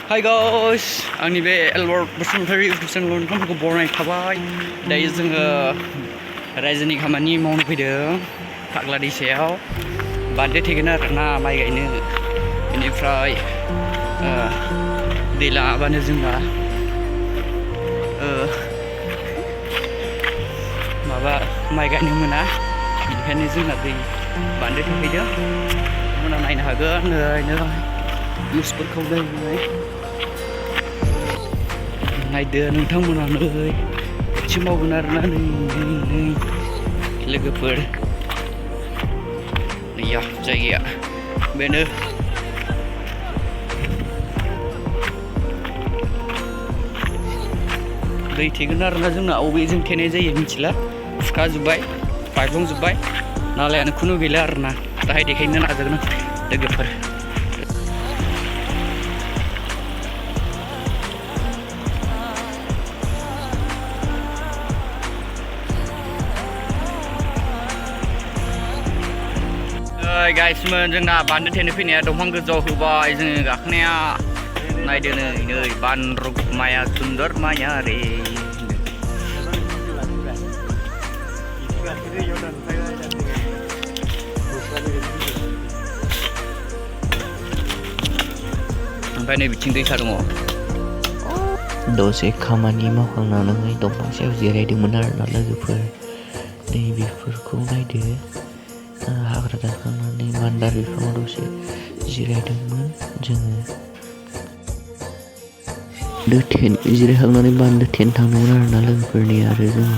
Hi guys, आंनि बे Albert Basumatary YouTube चेनेलाव नोंथांमोनखौ बरायनाय थाबाय। दायो जोङो रायजोनि खामानि मावनो फैदों फाग्ला दैसायाव बान्दो थेगोन आरोना माइ गायनो। बेनिफ्राय दै लाङाबानो जोंना माबा माइ गायनो मोना। बेनिखायनो जोंना दै बान्दो थेफैदों। नोंथांमोना नायनो हागोन नै निउसफोरखौ नायदो नोंथांमोना नै एसे मावगोन आरोना नै लोगोफोर नैया जायगाया बेनो। दै थेगोन आरोना जोंना अबेजों थेनाय जायो मिथिला, खुरखाजोब्बाय बायफ्लंजोब्बाय नालायानो खुनु गैला आरोना। दाहाय देखायनो नाजागोन लोगोफोर। गाइसमोन जोंना बान्दो थेनो फैनाया दंफां गोजौआव होबाय जोङो गाखोनाया। नायदो नै बान्द्र माया सुन्दर माया रे। ओमफ्राय नै बिथिं दैसा दङ। दसे खामानि मावखांनानै दंफां सायाव जिरायदोंमोन आरोना लोगोफोर। नै बेफोरखौ नायदो, हाग्रा दानखांनानै मान्दार बिफाङाव दसे जिरायदोंमोन जोङो। जिरायखांनानै बान्दो थेनो थांदोंमोन आरोना लोगोफोरनि आरो जोङो।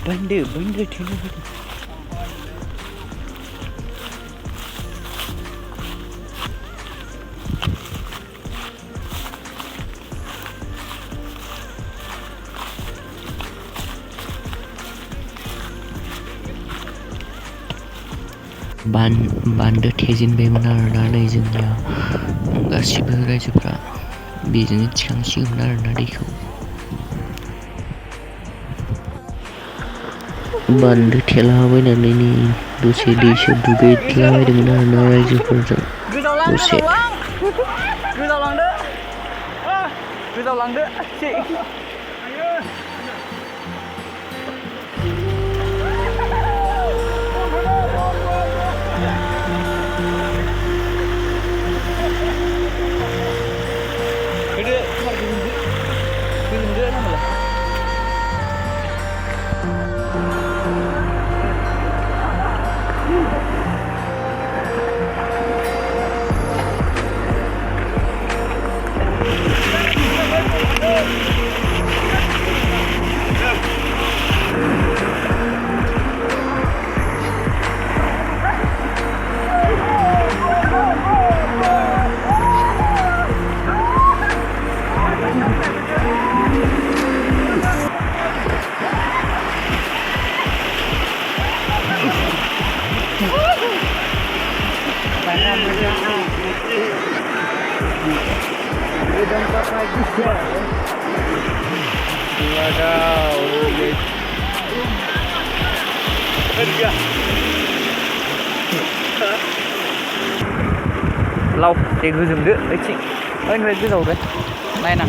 bandw थेनो फैदों। बान्दो थेजेनबायमोन आरोना नै जोंनिया गासिबो रायजोफ्रा बेजोंनो थिखांसिगोन आरोना दैखौ। बान्दो थेलाबायनानै दसे दैसो दुगैलाबायदोंमोन आरोना रायजोफोरजों दसे। गोजावलांदो लाव दे गोजोमदो ओइथिं ओइनिफ्राय गोजावदो नायनां।